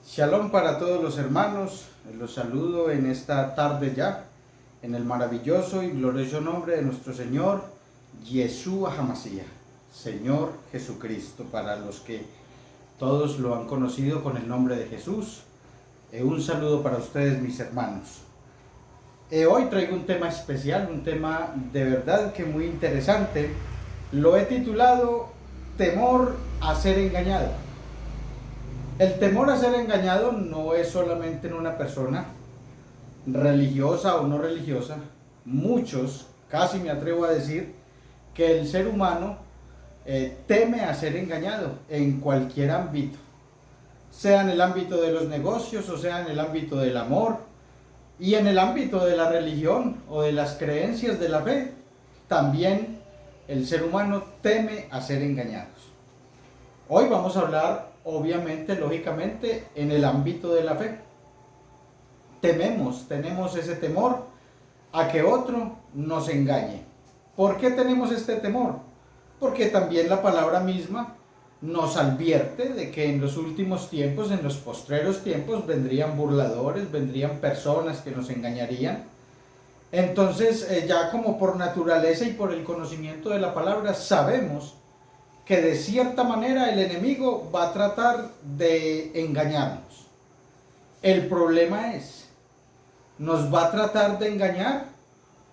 Shalom para todos los hermanos, los saludo en esta tarde ya, en el maravilloso y glorioso nombre de nuestro Señor, Yeshua HaMashiach, Señor Jesucristo, para los que todos lo han conocido con el nombre de Jesús. Un saludo para ustedes, mis hermanos. Hoy traigo un tema especial, un tema de verdad que muy interesante. Lo he titulado Temor a ser engañado. El temor a ser engañado no es solamente en una persona religiosa o no religiosa. Muchos, casi me atrevo a decir, que el ser humano teme a ser engañado en cualquier ámbito, sea en el ámbito de los negocios o sea en el ámbito del amor y en el ámbito de la religión o de las creencias de la fe. También el ser humano teme a ser engañados. Hoy vamos a hablar, obviamente, lógicamente, en el ámbito de la fe. Tenemos ese temor a que otro nos engañe. ¿Por qué tenemos este temor? Porque también la palabra misma nos advierte de que en los últimos tiempos, en los postreros tiempos, vendrían burladores, vendrían personas que nos engañarían. Entonces, ya como por naturaleza y por el conocimiento de la palabra, sabemos que de cierta manera el enemigo va a tratar de engañarnos. El problema es, ¿nos va a tratar de engañar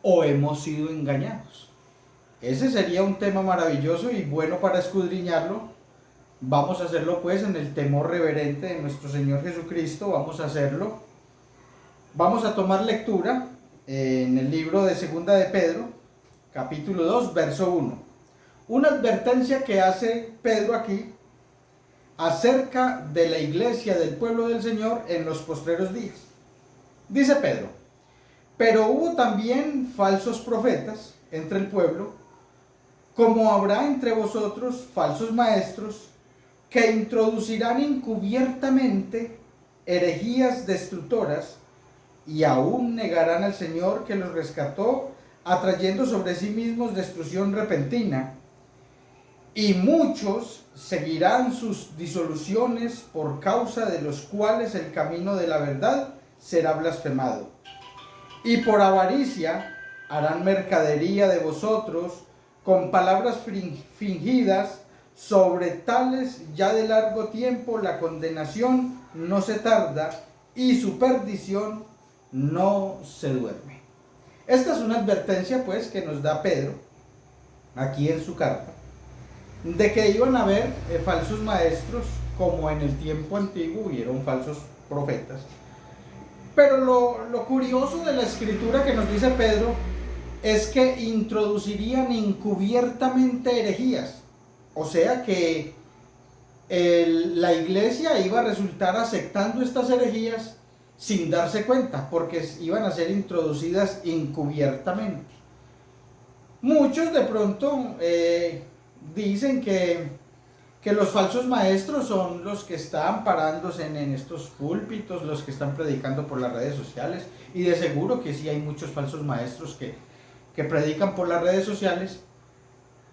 o hemos sido engañados? Ese sería un tema maravilloso y bueno para escudriñarlo. Vamos a hacerlo pues en el temor reverente de nuestro Señor Jesucristo. Vamos a hacerlo. Vamos a tomar lectura en el libro de Segunda de Pedro, capítulo 2, verso 1. Una advertencia que hace Pedro aquí acerca de la iglesia del pueblo del Señor en los postreros días. Dice Pedro: pero hubo también falsos profetas entre el pueblo, como habrá entre vosotros falsos maestros, que introducirán encubiertamente herejías destructoras, y aún negarán al Señor que los rescató, atrayendo sobre sí mismos destrucción repentina. Y muchos seguirán sus disoluciones, por causa de los cuales el camino de la verdad será blasfemado. Y por avaricia harán mercadería de vosotros con palabras fingidas. Sobre tales ya de largo tiempo la condenación no se tarda y su perdición no se duerme. Esta es una advertencia pues que nos da Pedro aquí en su carta, de que iban a haber falsos maestros, como en el tiempo antiguo hubieron falsos profetas. Pero lo curioso de la escritura que nos dice Pedro es que introducirían encubiertamente herejías. O sea que la iglesia iba a resultar aceptando estas herejías sin darse cuenta, porque iban a ser introducidas encubiertamente. Muchos de pronto dicen que los falsos maestros son los que están parándose en estos púlpitos, los que están predicando por las redes sociales, y de seguro que sí hay muchos falsos maestros que predican por las redes sociales,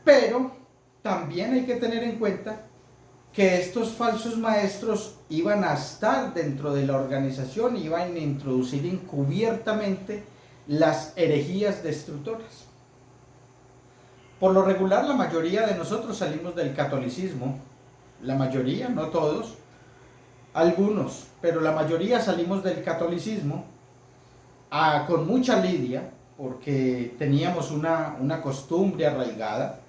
pero también hay que tener en cuenta que estos falsos maestros iban a estar dentro de la organización, iban a introducir encubiertamente las herejías destructoras. Por lo regular, la mayoría de nosotros salimos del catolicismo. La mayoría, no todos, algunos, pero la mayoría salimos del catolicismo con mucha lidia, porque teníamos una costumbre arraigada.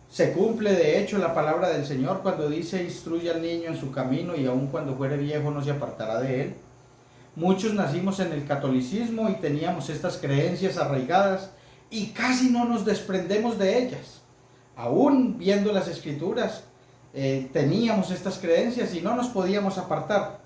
Se cumple de hecho la palabra del Señor cuando dice: instruye al niño en su camino y aun cuando fuere viejo no se apartará de él. Muchos nacimos en el catolicismo y teníamos estas creencias arraigadas y casi no nos desprendemos de ellas. Aún viendo las escrituras, teníamos estas creencias y no nos podíamos apartar.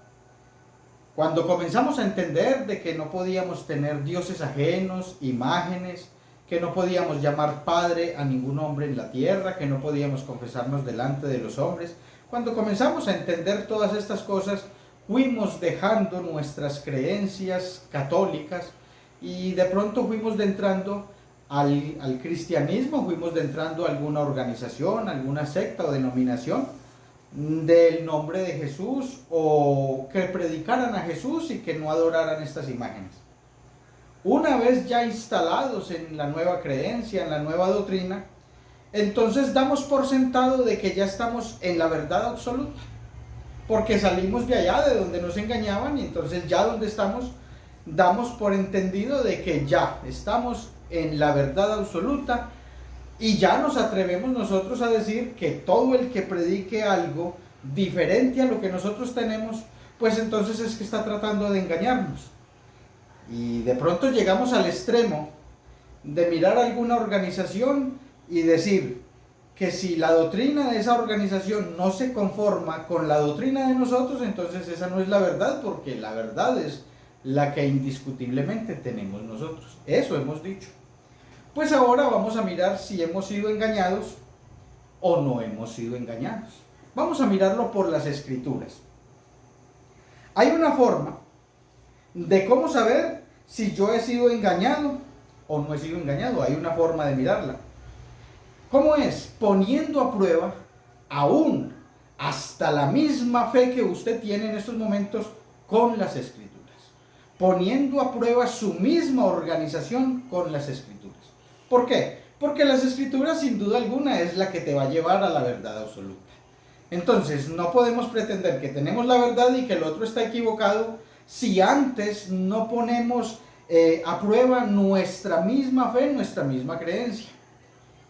Cuando comenzamos a entender de que no podíamos tener dioses ajenos, imágenes, que no podíamos llamar padre a ningún hombre en la tierra, que no podíamos confesarnos delante de los hombres, cuando comenzamos a entender todas estas cosas, fuimos dejando nuestras creencias católicas y de pronto fuimos entrando al cristianismo, fuimos entrando a alguna organización, alguna secta o denominación, del nombre de Jesús o que predicaran a Jesús y que no adoraran estas imágenes. Una vez ya instalados en la nueva creencia, en la nueva doctrina, entonces damos por sentado de que ya estamos en la verdad absoluta, porque salimos de allá de donde nos engañaban y entonces ya donde estamos damos por entendido de que ya estamos en la verdad absoluta y ya nos atrevemos nosotros a decir que todo el que predique algo diferente a lo que nosotros tenemos, pues entonces es que está tratando de engañarnos. Y de pronto llegamos al extremo de mirar alguna organización y decir que si la doctrina de esa organización no se conforma con la doctrina de nosotros, entonces esa no es la verdad, porque la verdad es la que indiscutiblemente tenemos nosotros. Eso hemos dicho. Pues ahora vamos a mirar si hemos sido engañados o no hemos sido engañados. Vamos a mirarlo por las Escrituras. Hay una forma de cómo saber si yo he sido engañado o no he sido engañado. Hay una forma de mirarla. ¿Cómo es? Poniendo a prueba aún hasta la misma fe que usted tiene en estos momentos con las Escrituras. Poniendo a prueba su misma organización con las Escrituras. ¿Por qué? Porque las Escrituras sin duda alguna es la que te va a llevar a la verdad absoluta. Entonces no podemos pretender que tenemos la verdad y que el otro está equivocado si antes no ponemos a prueba nuestra misma fe, nuestra misma creencia.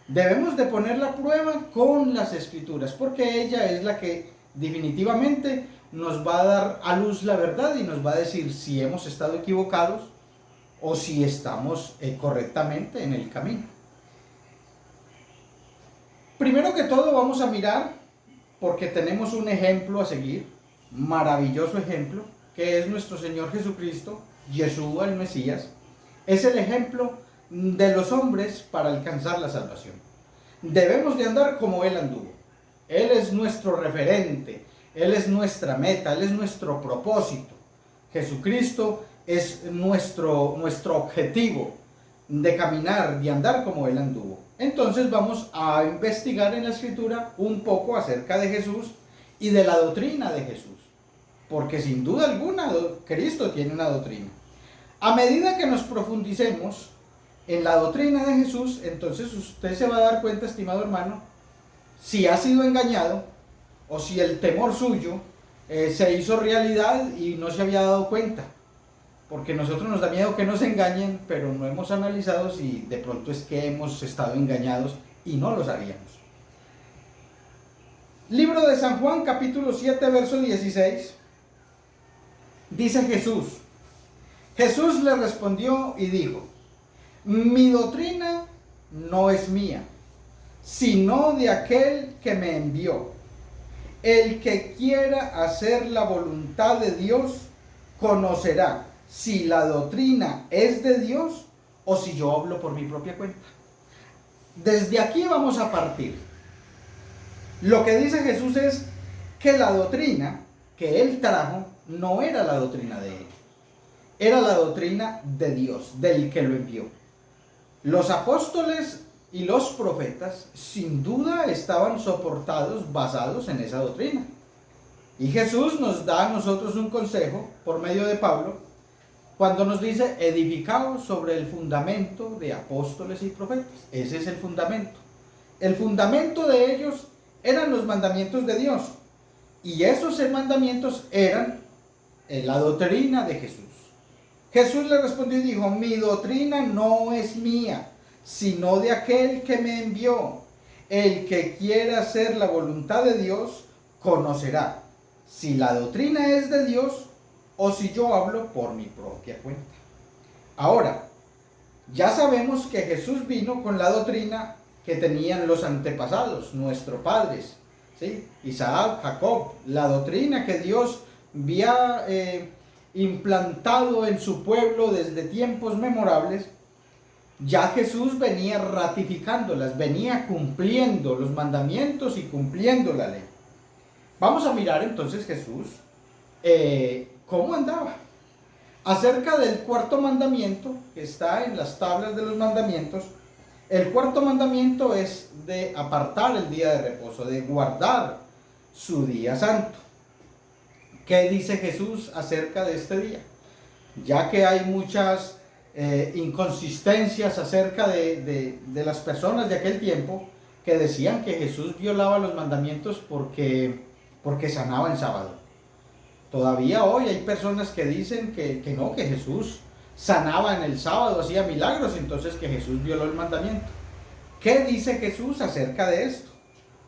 Debemos de ponerla a prueba con las Escrituras, porque ella es la que definitivamente nos va a dar a luz la verdad y nos va a decir si hemos estado equivocados o si estamos correctamente en el camino. Primero que todo vamos a mirar, porque tenemos un ejemplo a seguir, maravilloso ejemplo, que es nuestro Señor Jesucristo, Yeshua el Mesías. Es el ejemplo de los hombres para alcanzar la salvación. Debemos de andar como Él anduvo. Él es nuestro referente, Él es nuestra meta, Él es nuestro propósito. Jesucristo es nuestro objetivo de caminar, de andar como Él anduvo. Entonces vamos a investigar en la Escritura un poco acerca de Jesús y de la doctrina de Jesús. Porque sin duda alguna Cristo tiene una doctrina. A medida que nos profundicemos en la doctrina de Jesús, entonces usted se va a dar cuenta, estimado hermano, si ha sido engañado o si el temor suyo se hizo realidad y no se había dado cuenta. Porque a nosotros nos da miedo que nos engañen, pero no hemos analizado si de pronto es que hemos estado engañados y no lo sabíamos. Libro de San Juan, capítulo 7, verso 16. Dice Jesús. Jesús le respondió y dijo: mi doctrina no es mía, sino de aquel que me envió. El que quiera hacer la voluntad de Dios conocerá si la doctrina es de Dios o si yo hablo por mi propia cuenta. Desde aquí vamos a partir. Lo que dice Jesús es que la doctrina que Él trajo no era la doctrina de Él. Era la doctrina de Dios, del que lo envió. Los apóstoles y los profetas sin duda estaban soportados, basados en esa doctrina. Y Jesús nos da a nosotros un consejo por medio de Pablo cuando nos dice: edificaos sobre el fundamento de apóstoles y profetas. Ese es el fundamento. El fundamento de ellos eran los mandamientos de Dios. Y esos mandamientos eran la doctrina de Jesús. Jesús le respondió y dijo: mi doctrina no es mía, sino de aquel que me envió. El que quiera hacer la voluntad de Dios conocerá si la doctrina es de Dios o si yo hablo por mi propia cuenta. Ahora, ya sabemos que Jesús vino con la doctrina que tenían los antepasados, nuestros padres, ¿sí? Isaac, Jacob, la doctrina que Dios había implantado en su pueblo desde tiempos memorables. Ya Jesús venía ratificándolas, venía cumpliendo los mandamientos y cumpliendo la ley. Vamos a mirar entonces Jesús cómo andaba. Acerca del cuarto mandamiento que está en las tablas de los mandamientos, el cuarto mandamiento es de apartar el día de reposo, de guardar su día santo. ¿Qué dice Jesús acerca de este día? Ya que hay muchas inconsistencias acerca de las personas de aquel tiempo que decían que Jesús violaba los mandamientos porque sanaba en sábado. Todavía hoy hay personas que dicen que no, que Jesús sanaba en el sábado, hacía milagros, entonces que Jesús violó el mandamiento. ¿Qué dice Jesús acerca de esto?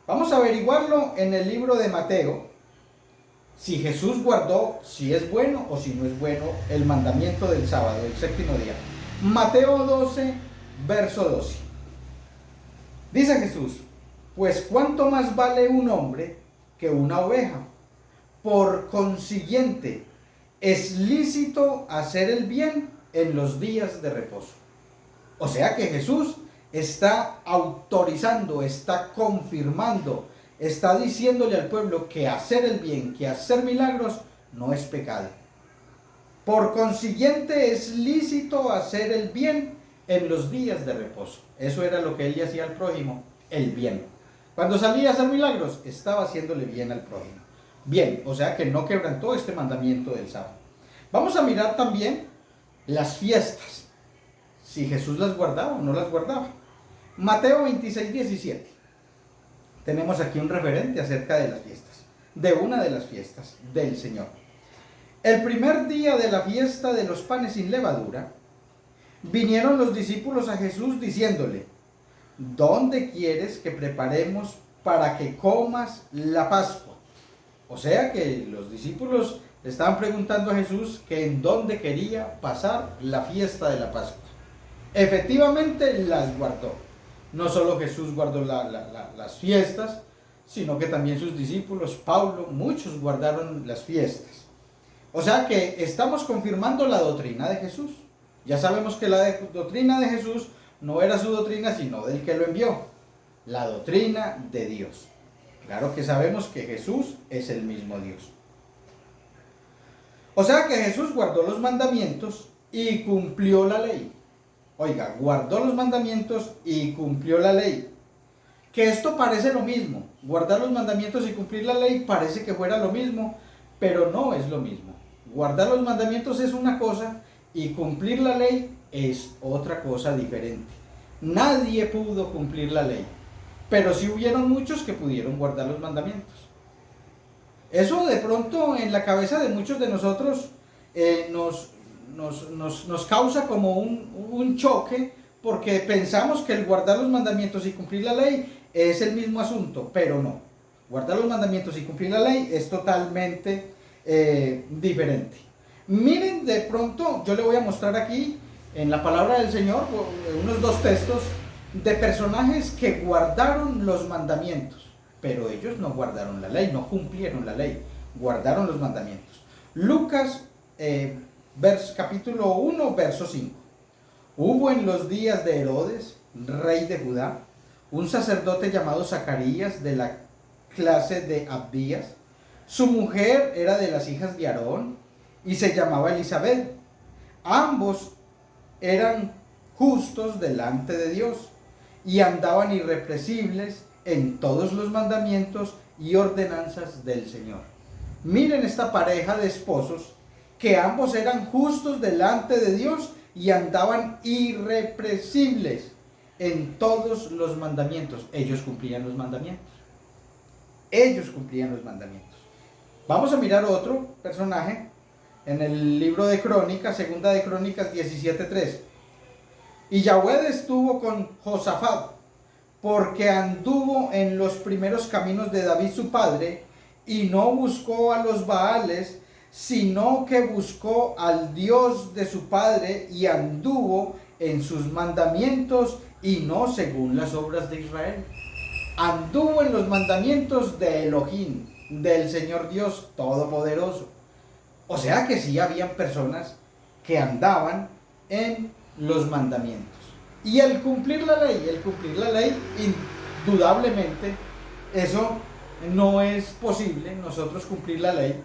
Vamos a averiguarlo en el libro de Mateo, si Jesús guardó, si es bueno o si no es bueno el mandamiento del sábado, el séptimo día. Mateo 12, verso 12. Dice Jesús: pues cuánto más vale un hombre que una oveja. Por consiguiente, es lícito hacer el bien en los días de reposo. O sea que Jesús está autorizando, está confirmando, está diciéndole al pueblo que hacer el bien, que hacer milagros, no es pecado. Por consiguiente, es lícito hacer el bien en los días de reposo. Eso era lo que él le hacía al prójimo, el bien. Cuando salía a hacer milagros, estaba haciéndole bien al prójimo. Bien, o sea que no quebrantó este mandamiento del sábado. Vamos a mirar también las fiestas, si Jesús las guardaba o no las guardaba. Mateo 26, 17. Tenemos aquí un referente acerca de las fiestas, de una de las fiestas del Señor. El primer día de la fiesta de los panes sin levadura, vinieron los discípulos a Jesús diciéndole: ¿dónde quieres que preparemos para que comas la Pascua? O sea que los discípulos le estaban preguntando a Jesús que en dónde quería pasar la fiesta de la Pascua. Efectivamente las guardó. No solo Jesús guardó las fiestas, sino que también sus discípulos, Pablo, muchos guardaron las fiestas. O sea que estamos confirmando la doctrina de Jesús. Ya sabemos que la doctrina de Jesús no era su doctrina, sino del que lo envió. La doctrina de Dios. Claro que sabemos que Jesús es el mismo Dios. O sea que Jesús guardó los mandamientos y cumplió la ley. Oiga, guardó los mandamientos y cumplió la ley. Que esto parece lo mismo. Guardar los mandamientos y cumplir la ley parece que fuera lo mismo, pero no es lo mismo. Guardar los mandamientos es una cosa y cumplir la ley es otra cosa diferente. Nadie pudo cumplir la ley, pero sí hubieron muchos que pudieron guardar los mandamientos. Eso de pronto en la cabeza de muchos de nosotros nos causa como un choque, porque pensamos que el guardar los mandamientos y cumplir la ley es el mismo asunto, pero no. Guardar los mandamientos y cumplir la ley es totalmente diferente. Miren, de pronto yo le voy a mostrar aquí en la palabra del Señor unos dos textos de personajes que guardaron los mandamientos, pero ellos no guardaron la ley, no cumplieron la ley, guardaron los mandamientos. Lucas capítulo 1, verso 5. Hubo en los días de Herodes, rey de Judá, un sacerdote llamado Zacarías, de la clase de Abdías. Su mujer era de las hijas de Aarón y se llamaba Elizabeth. Ambos eran justos delante de Dios y andaban irreprensibles en todos los mandamientos y ordenanzas del Señor. Miren esta pareja de esposos, que ambos eran justos delante de Dios y andaban irreprensibles en todos los mandamientos. Ellos cumplían los mandamientos. Ellos cumplían los mandamientos. Vamos a mirar otro personaje en el libro de Crónicas, segunda de Crónicas 17:3. Y Yahweh estuvo con Josafat, porque anduvo en los primeros caminos de David su padre, y no buscó a los Baales, sino que buscó al Dios de su padre, y anduvo en sus mandamientos y no según las obras de Israel. Anduvo en los mandamientos de Elohim, del Señor Dios Todopoderoso. O sea que sí habían personas que andaban en los mandamientos. Y el cumplir la ley, indudablemente, eso no es posible. Nosotros cumplir la ley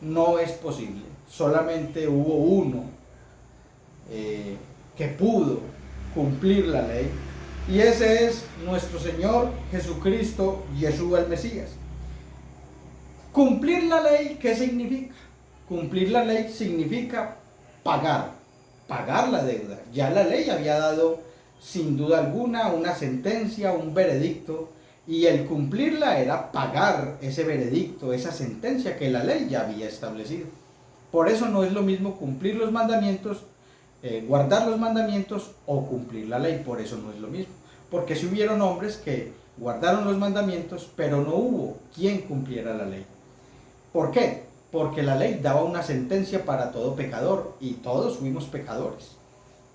no es posible. Solamente hubo uno que pudo cumplir la ley, y ese es nuestro Señor Jesucristo, Yeshua el Mesías. Cumplir la ley, ¿qué significa? Cumplir la ley significa pagar la deuda. Ya la ley había dado sin duda alguna una sentencia, un veredicto, y el cumplirla era pagar ese veredicto, esa sentencia que la ley ya había establecido. Por eso no es lo mismo cumplir los mandamientos, guardar los mandamientos o cumplir la ley, por eso no es lo mismo. Porque si hubieron hombres que guardaron los mandamientos, pero no hubo quien cumpliera la ley. ¿Por qué? Porque la ley daba una sentencia para todo pecador y todos fuimos pecadores.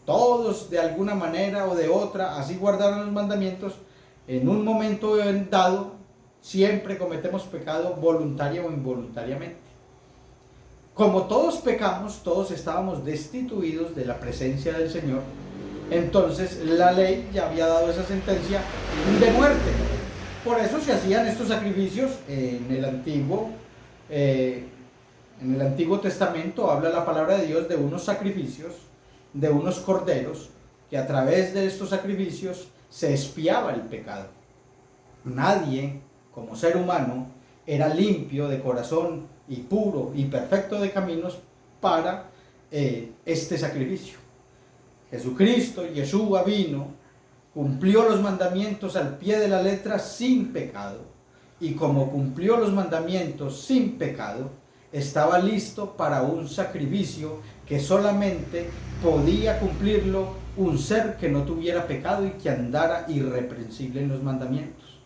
Todos de alguna manera o de otra, así guardaron los mandamientos, en un momento dado, siempre cometemos pecado voluntario o involuntariamente. Como todos pecamos, todos estábamos destituidos de la presencia del Señor, entonces la ley ya había dado esa sentencia de muerte. Por eso se hacían estos sacrificios en el Antiguo Testamento. Habla la palabra de Dios de unos sacrificios, de unos corderos, que a través de estos sacrificios se expiaba el pecado. Nadie, como ser humano, era limpio de corazón y puro y perfecto de caminos para este sacrificio. Jesucristo, Yeshua vino, cumplió los mandamientos al pie de la letra sin pecado, y como cumplió los mandamientos sin pecado, estaba listo para un sacrificio que solamente podía cumplirlo un ser que no tuviera pecado y que andara irreprensible en los mandamientos.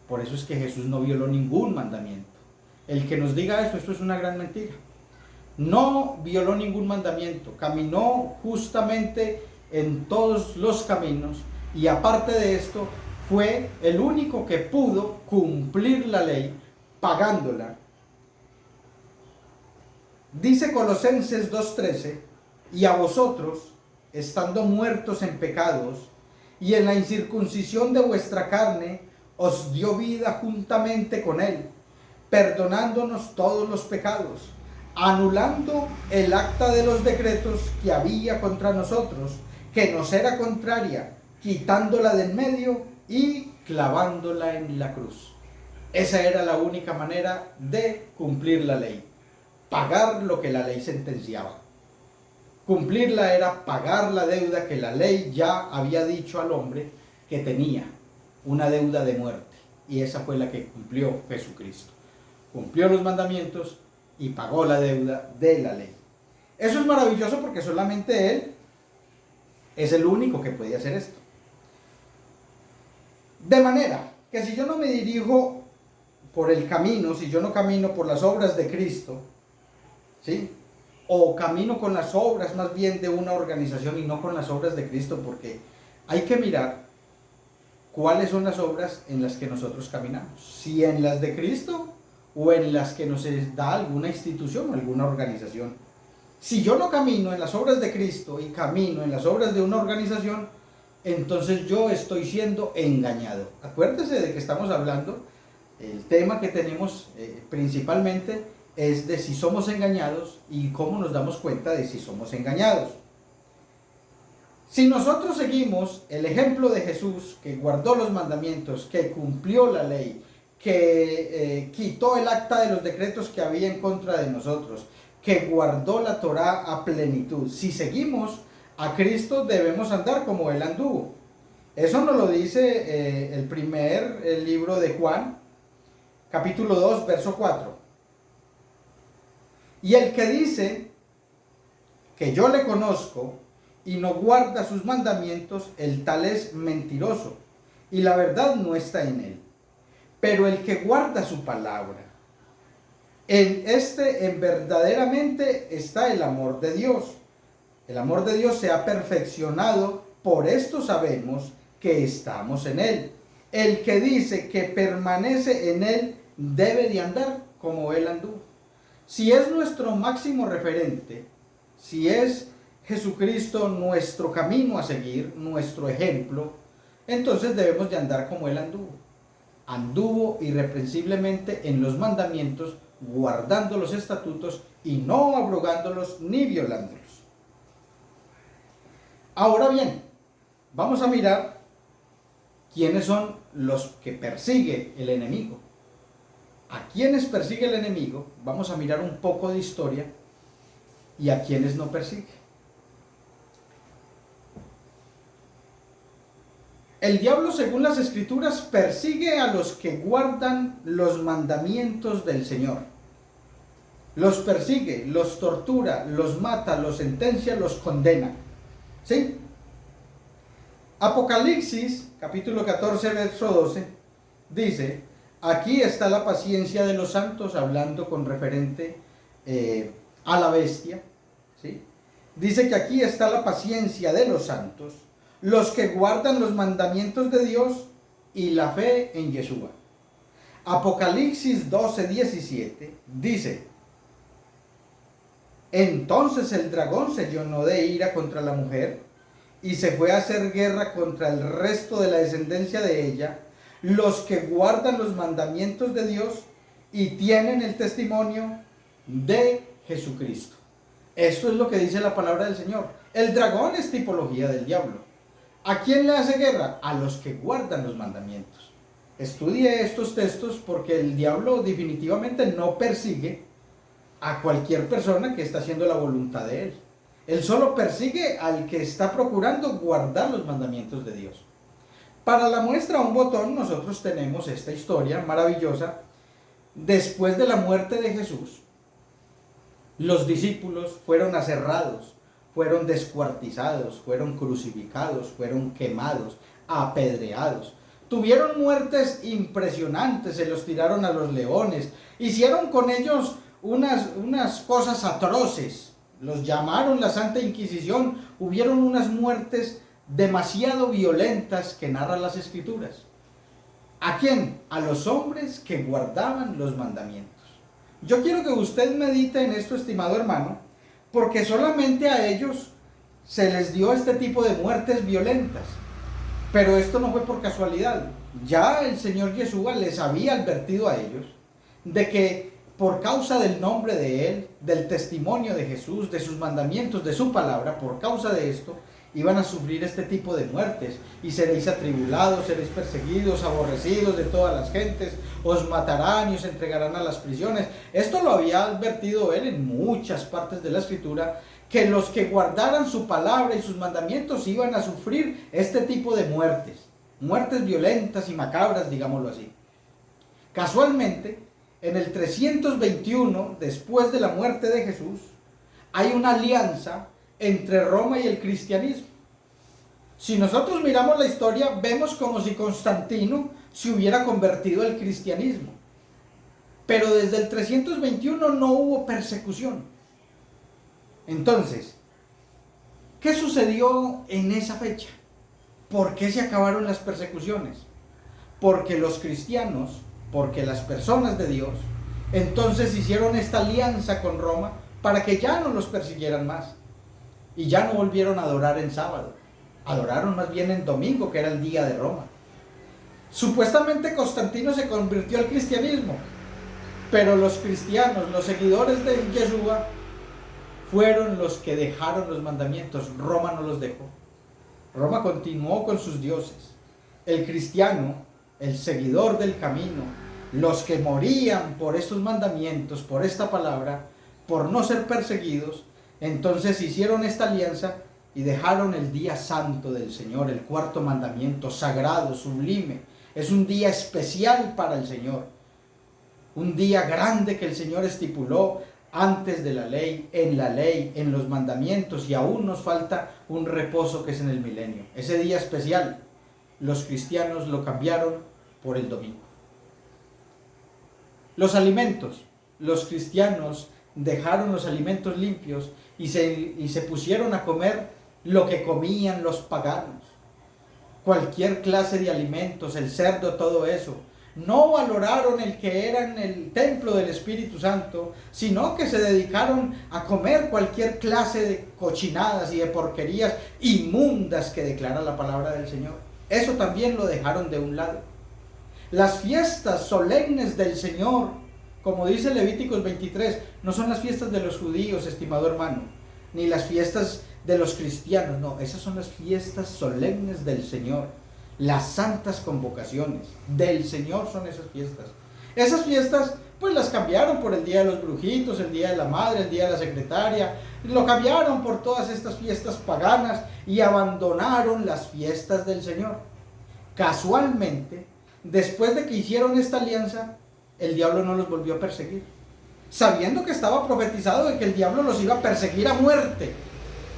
Por eso es que Jesús no violó ningún mandamiento. El que nos diga esto es una gran mentira. No violó ningún mandamiento, caminó justamente en todos los caminos, y aparte de esto fue el único que pudo cumplir la ley pagándola. Dice Colosenses 2:13: y a vosotros, estando muertos en pecados y en la incircuncisión de vuestra carne, os dio vida juntamente con él, perdonándonos todos los pecados, anulando el acta de los decretos que había contra nosotros, que nos era contraria, quitándola de en medio y clavándola en la cruz. Esa era la única manera de cumplir la ley, pagar lo que la ley sentenciaba. Cumplirla era pagar la deuda que la ley ya había dicho al hombre que tenía, una deuda de muerte, y esa fue la que cumplió Jesucristo. Cumplió los mandamientos y pagó la deuda de la ley. Eso es maravilloso porque solamente Él es el único que puede hacer esto. De manera que si yo no me dirijo por el camino, si yo no camino por las obras de Cristo, ¿sí?, o camino con las obras más bien de una organización y no con las obras de Cristo, porque hay que mirar cuáles son las obras en las que nosotros caminamos, si en las de Cristo o en las que nos da alguna institución o alguna organización. Si yo no camino en las obras de Cristo y camino en las obras de una organización, entonces yo estoy siendo engañado. Acuérdese de que estamos hablando, el tema que tenemos principalmente es de si somos engañados y cómo nos damos cuenta de si somos engañados. Si nosotros seguimos el ejemplo de Jesús, que guardó los mandamientos, que cumplió la ley, que quitó el acta de los decretos que había en contra de nosotros, que guardó la Torá a plenitud, si seguimos a Cristo debemos andar como Él anduvo. Eso nos lo dice el primer libro de Juan, capítulo 2, verso 4. Y el que dice que yo le conozco y no guarda sus mandamientos, el tal es mentiroso, y la verdad no está en él. Pero el que guarda su palabra, en verdaderamente está el amor de Dios. El amor de Dios se ha perfeccionado, por esto sabemos que estamos en él. El que dice que permanece en él debe de andar como él anduvo. Si es nuestro máximo referente, si es Jesucristo nuestro camino a seguir, nuestro ejemplo, entonces debemos de andar como Él anduvo. Anduvo irreprensiblemente en los mandamientos, guardando los estatutos y no abrogándolos ni violándolos. Ahora bien, vamos a mirar quiénes son los que persigue el enemigo. a quienes persigue el enemigo, vamos a mirar un poco de historia, y a quienes no persigue. El diablo, según las escrituras, persigue a los que guardan los mandamientos del Señor. Los persigue, los tortura, los mata, los sentencia, los condena. ¿Sí? Apocalipsis, capítulo 14, verso 12, dice: aquí está la paciencia de los santos, hablando con referente a la bestia. ¿Sí? Dice que aquí está la paciencia de los santos, los que guardan los mandamientos de Dios y la fe en Yeshua. Apocalipsis 12, 17 dice: entonces el dragón se llenó de ira contra la mujer y se fue a hacer guerra contra el resto de la descendencia de ella, los que guardan los mandamientos de Dios y tienen el testimonio de Jesucristo. Esto es lo que dice la palabra del Señor. El dragón es tipología del diablo. ¿A quién le hace guerra? A los que guardan los mandamientos. Estudie estos textos porque el diablo definitivamente no persigue a cualquier persona que está haciendo la voluntad de él. Él solo persigue al que está procurando guardar los mandamientos de Dios. Para la muestra a un botón, nosotros tenemos esta historia maravillosa. Después de la muerte de Jesús, los discípulos fueron aserrados, fueron descuartizados, fueron crucificados, fueron quemados, apedreados. Tuvieron muertes impresionantes, se los tiraron a los leones, hicieron con ellos unas cosas atroces, los llamaron la Santa Inquisición, hubieron unas muertes demasiado violentas que narran las Escrituras. ¿A quién? A los hombres que guardaban los mandamientos. Yo quiero que usted medite en esto, estimado hermano, porque solamente a ellos se les dio este tipo de muertes violentas. Pero esto no fue por casualidad. Ya el Señor Yeshua les había advertido a ellos de que por causa del nombre de Él, del testimonio de Jesús, de sus mandamientos, de su palabra, por causa de esto, iban a sufrir este tipo de muertes, y seréis atribulados, seréis perseguidos, aborrecidos de todas las gentes, os matarán y os entregarán a las prisiones. Esto lo había advertido Él en muchas partes de la Escritura, que los que guardaran su palabra y sus mandamientos iban a sufrir este tipo de muertes, muertes violentas y macabras, digámoslo así. Casualmente, en el 321, después de la muerte de Jesús, hay una alianza entre Roma y el cristianismo. Si nosotros miramos la historia, vemos como si Constantino se hubiera convertido al cristianismo. Pero desde el 321 no hubo persecución. Entonces, ¿qué sucedió en esa fecha? ¿Por qué se acabaron las persecuciones? Porque los cristianos, porque las personas de Dios, entonces hicieron esta alianza con Roma para que ya no los persiguieran más. Y ya no volvieron a adorar en sábado. Adoraron más bien en domingo, que era el día de Roma. Supuestamente Constantino se convirtió al cristianismo, pero los cristianos, los seguidores de Yeshua, fueron los que dejaron los mandamientos. Roma no los dejó. Roma continuó con sus dioses. El cristiano, el seguidor del camino, los que morían por estos mandamientos, por esta palabra, por no ser perseguidos, entonces hicieron esta alianza y dejaron el día santo del Señor, el cuarto mandamiento, sagrado, sublime. Es un día especial para el Señor. Un día grande que el Señor estipuló antes de la ley, en los mandamientos, y aún nos falta un reposo que es en el milenio. Ese día especial, los cristianos lo cambiaron por el domingo. Los alimentos, los cristianos dejaron los alimentos limpios y se pusieron a comer lo que comían los paganos. Cualquier clase de alimentos, el cerdo, todo eso. No valoraron el que era en el templo del Espíritu Santo, sino que se dedicaron a comer cualquier clase de cochinadas y de porquerías inmundas que declara la palabra del Señor. Eso también lo dejaron de un lado. Las fiestas solemnes del Señor, como dice Levíticos 23, no son las fiestas de los judíos, estimado hermano, ni las fiestas de los cristianos, no, esas son las fiestas solemnes del Señor. Las santas convocaciones del Señor son esas fiestas. Esas fiestas pues las cambiaron por el Día de los Brujitos, el Día de la Madre, el Día de la Secretaria, lo cambiaron por todas estas fiestas paganas y abandonaron las fiestas del Señor. Casualmente, después de que hicieron esta alianza, el diablo no los volvió a perseguir, sabiendo que estaba profetizado de que el diablo los iba a perseguir a muerte,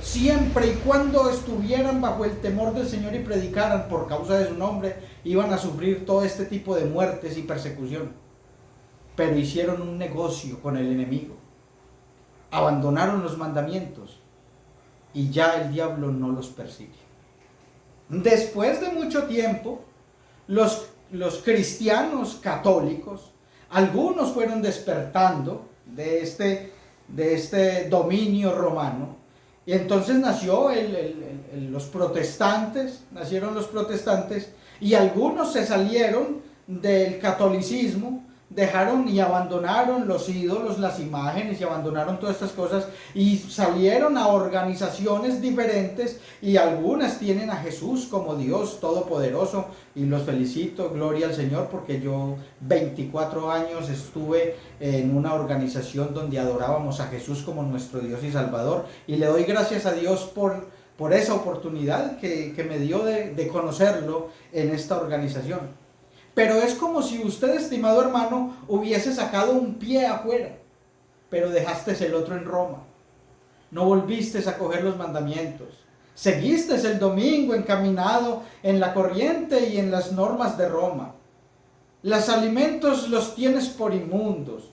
siempre y cuando estuvieran bajo el temor del Señor y predicaran por causa de su nombre, iban a sufrir todo este tipo de muertes y persecución. Pero hicieron un negocio con el enemigo, abandonaron los mandamientos y ya el diablo no los persigue. Después de mucho tiempo, los cristianos católicos, algunos fueron despertando de este dominio romano, y entonces nacieron los protestantes, y algunos se salieron del catolicismo, dejaron y abandonaron los ídolos, las imágenes, y abandonaron todas estas cosas y salieron a organizaciones diferentes, y algunas tienen a Jesús como Dios Todopoderoso, y los felicito, gloria al Señor, porque yo 24 años estuve en una organización donde adorábamos a Jesús como nuestro Dios y Salvador, y le doy gracias a Dios por esa oportunidad que me dio de conocerlo en esta organización. Pero es como si usted, estimado hermano, hubiese sacado un pie afuera, pero dejaste el otro en Roma. No volviste a coger los mandamientos. Seguiste el domingo encaminado en la corriente y en las normas de Roma. Los alimentos los tienes por inmundos.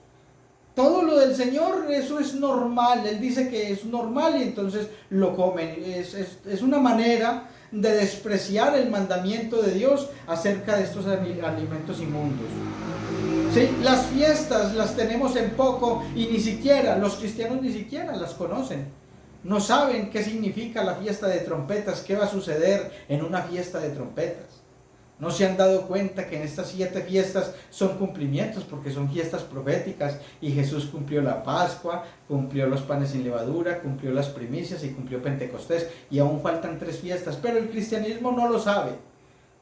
Todo lo del Señor, eso es normal. Él dice que es normal y entonces lo comen. Es una manera de despreciar el mandamiento de Dios acerca de estos alimentos inmundos. ¿Sí? Las fiestas las tenemos en poco y los cristianos ni siquiera las conocen. No saben qué significa la fiesta de trompetas, qué va a suceder en una fiesta de trompetas. No se han dado cuenta que en estas 7 fiestas son cumplimientos, porque son fiestas proféticas, y Jesús cumplió la Pascua, cumplió los panes sin levadura, cumplió las primicias y cumplió Pentecostés, y aún faltan 3 fiestas, pero el cristianismo no lo sabe,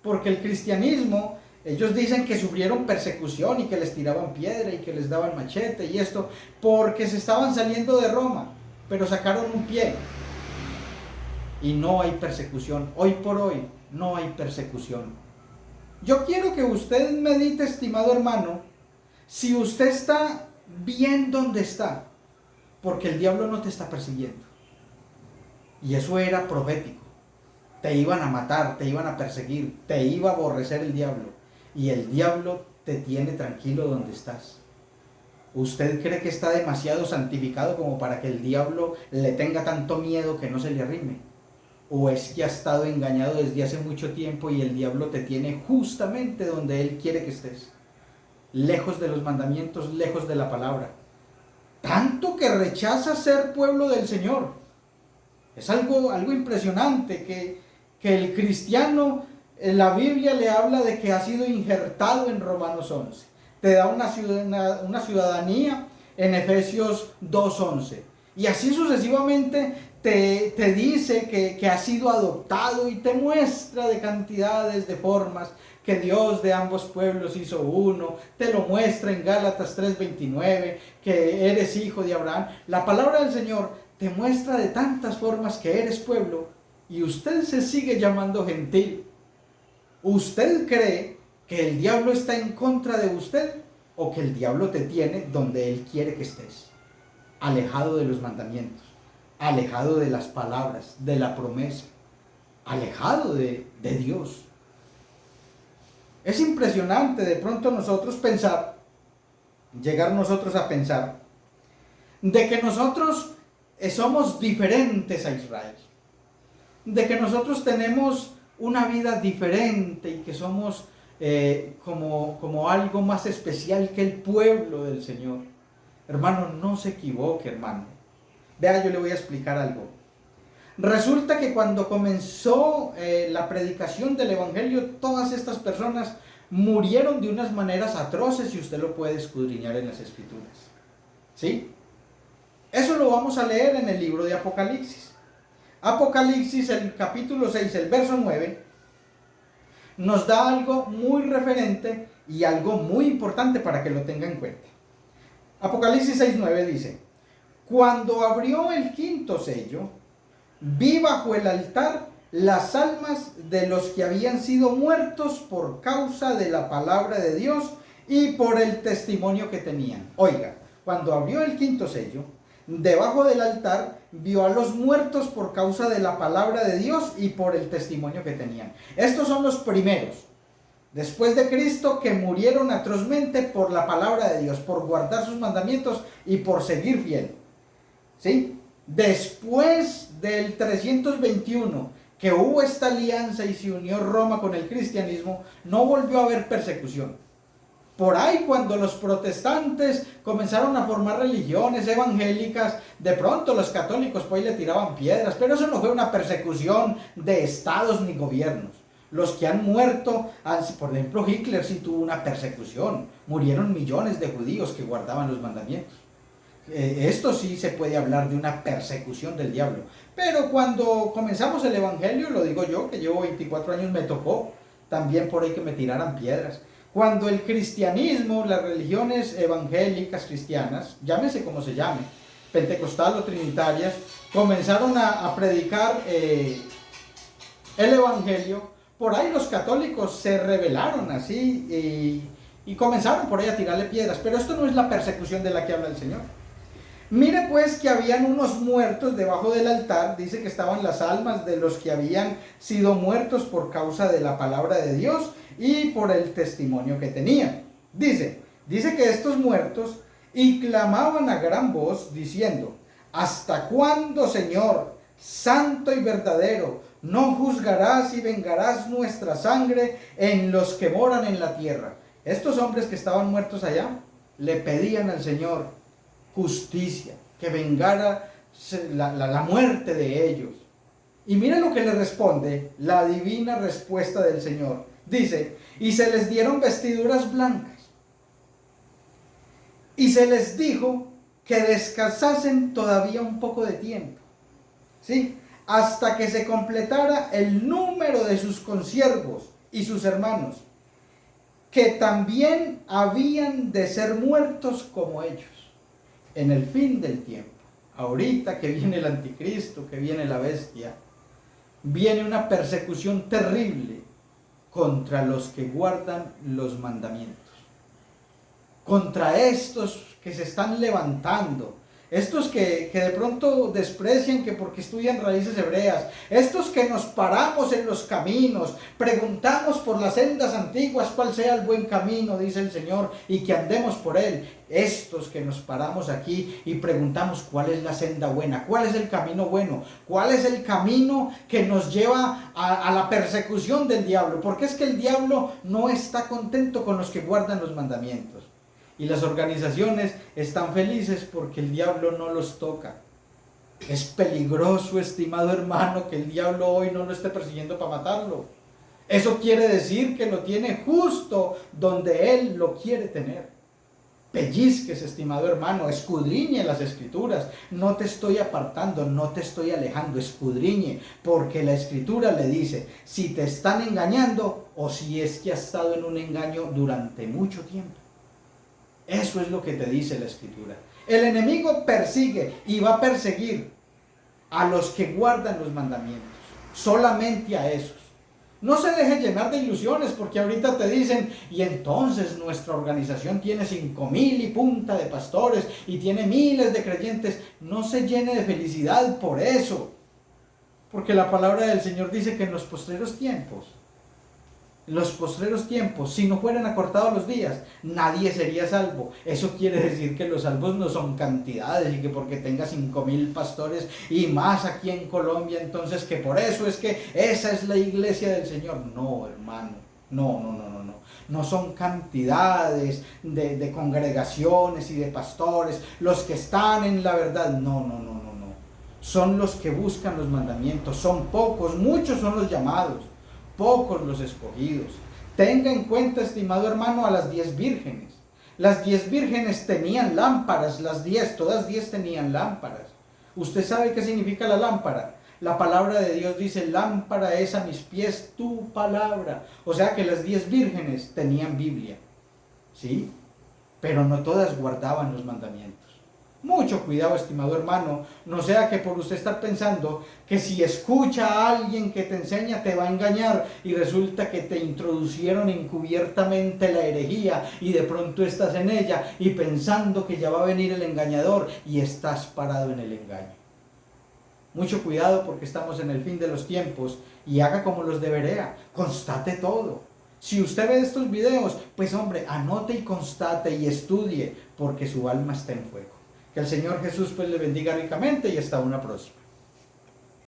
porque el cristianismo, ellos dicen que sufrieron persecución y que les tiraban piedra y que les daban machete y esto, porque se estaban saliendo de Roma, pero sacaron un pie, y no hay persecución. Hoy por hoy no hay persecución. Yo quiero que usted medite, estimado hermano, si usted está bien donde está, porque el diablo no te está persiguiendo. Y eso era profético. Te iban a matar, te iban a perseguir, te iba a aborrecer el diablo. Y el diablo te tiene tranquilo donde estás. ¿Usted cree que está demasiado santificado como para que el diablo le tenga tanto miedo que no se le arrime? ¿O es que ha estado engañado desde hace mucho tiempo y el diablo te tiene justamente donde él quiere que estés? Lejos de los mandamientos, lejos de la palabra. Tanto que rechaza ser pueblo del Señor. Es algo impresionante que el cristiano, en la Biblia le habla de que ha sido injertado en Romanos 11. Te da una ciudadanía en Efesios 2:11. Y así sucesivamente te dice que ha sido adoptado y te muestra de cantidades de formas que Dios de ambos pueblos hizo uno. Te lo muestra en Gálatas 3:29, que eres hijo de Abraham. La palabra del Señor te muestra de tantas formas que eres pueblo y usted se sigue llamando gentil. ¿Usted cree que el diablo está en contra de usted o que el diablo te tiene donde él quiere que estés? Alejado de los mandamientos, alejado de las palabras, de la promesa, alejado de Dios. Es impresionante de pronto llegar nosotros a pensar de que nosotros somos diferentes a Israel, de que nosotros tenemos una vida diferente y que somos como algo más especial que el pueblo del Señor. Hermano, no se equivoque, hermano. Vea, yo le voy a explicar algo. Resulta que cuando comenzó la predicación del Evangelio, todas estas personas murieron de unas maneras atroces y usted lo puede escudriñar en las Escrituras. ¿Sí? Eso lo vamos a leer en el libro de Apocalipsis. Apocalipsis, el capítulo 6, el verso 9, nos da algo muy referente y algo muy importante para que lo tenga en cuenta. Apocalipsis 6:9 dice: cuando abrió el quinto sello, vi bajo el altar las almas de los que habían sido muertos por causa de la palabra de Dios y por el testimonio que tenían. Oiga, cuando abrió el quinto sello, debajo del altar vio a los muertos por causa de la palabra de Dios y por el testimonio que tenían. Estos son los primeros, después de Cristo, que murieron atrozmente por la palabra de Dios, por guardar sus mandamientos y por seguir fiel. ¿Sí? Después del 321, que hubo esta alianza y se unió Roma con el cristianismo, no volvió a haber persecución. Por ahí, cuando los protestantes comenzaron a formar religiones evangélicas, de pronto los católicos pues le tiraban piedras, pero eso no fue una persecución de estados ni gobiernos. Los que han muerto, por ejemplo Hitler sí tuvo una persecución, murieron millones de judíos que guardaban los mandamientos. Esto sí se puede hablar de una persecución del diablo. Pero cuando comenzamos el evangelio, lo digo yo, que llevo 24 años, me tocó también por ahí que me tiraran piedras. Cuando el cristianismo, las religiones evangélicas cristianas, llámese como se llame, pentecostal o trinitarias, comenzaron a predicar el evangelio, por ahí los católicos se rebelaron así y comenzaron por ahí a tirarle piedras. Pero esto no es la persecución de la que habla el Señor. Mire pues que habían unos muertos debajo del altar, dice que estaban las almas de los que habían sido muertos por causa de la palabra de Dios y por el testimonio que tenían. Dice que estos muertos y clamaban a gran voz diciendo: ¿hasta cuándo, Señor, santo y verdadero, no juzgarás y vengarás nuestra sangre en los que moran en la tierra? Estos hombres que estaban muertos allá le pedían al Señor justicia, que vengara la muerte de ellos. Y miren lo que le responde la divina respuesta del Señor. Dice: y se les dieron vestiduras blancas, y se les dijo que descansasen todavía un poco de tiempo, ¿sí?, hasta que se completara el número de sus consiervos y sus hermanos, que también habían de ser muertos como ellos en el fin del tiempo. Ahorita que viene el anticristo, que viene la bestia, viene una persecución terrible contra los que guardan los mandamientos, contra estos que se están levantando, estos que de pronto desprecian que porque estudian raíces hebreas, estos que nos paramos en los caminos, preguntamos por las sendas antiguas cuál sea el buen camino, dice el Señor, y que andemos por él. Estos que nos paramos aquí y preguntamos cuál es la senda buena, cuál es el camino bueno, cuál es el camino que nos lleva a la persecución del diablo, porque es que el diablo no está contento con los que guardan los mandamientos. Y las organizaciones están felices porque el diablo no los toca. Es peligroso, estimado hermano, que el diablo hoy no lo esté persiguiendo para matarlo. Eso quiere decir que lo tiene justo donde él lo quiere tener. Pellizques, estimado hermano, escudriñe las escrituras. No te estoy apartando, no te estoy alejando, escudriñe, porque la escritura le dice si te están engañando o si es que has estado en un engaño durante mucho tiempo. Eso es lo que te dice la escritura. El enemigo persigue y va a perseguir a los que guardan los mandamientos, solamente a esos. No se deje llenar de ilusiones, porque ahorita te dicen: y entonces nuestra organización tiene 5,000 y punta de pastores y tiene miles de creyentes. No se llene de felicidad por eso, porque la palabra del Señor dice que en los postreros tiempos, si no fueran acortados los días, nadie sería salvo. Eso quiere decir que los salvos no son cantidades, y que porque tenga 5,000 pastores y más aquí en Colombia, entonces que por eso es que esa es la iglesia del Señor. No, hermano, no son cantidades de congregaciones y de pastores los que están en la verdad. No. Son los que buscan los mandamientos. Son pocos, muchos son los llamados, pocos los escogidos. Tenga en cuenta, estimado hermano, a las 10 vírgenes. Las 10 vírgenes tenían lámparas, todas 10 tenían lámparas. ¿Usted sabe qué significa la lámpara? La palabra de Dios dice: lámpara es a mis pies tu palabra. O sea que las 10 vírgenes tenían Biblia. ¿sí? Pero no todas guardaban los mandamientos. Mucho cuidado, estimado hermano, no sea que por usted estar pensando que si escucha a alguien que te enseña te va a engañar y resulta que te introducieron encubiertamente la herejía y de pronto estás en ella y pensando que ya va a venir el engañador y estás parado en el engaño. Mucho cuidado porque estamos en el fin de los tiempos y haga como los de Berea, constate todo. Si usted ve estos videos, pues hombre, anote y constate y estudie porque su alma está en fuego. Que el Señor Jesús pues le bendiga ricamente y hasta una próxima.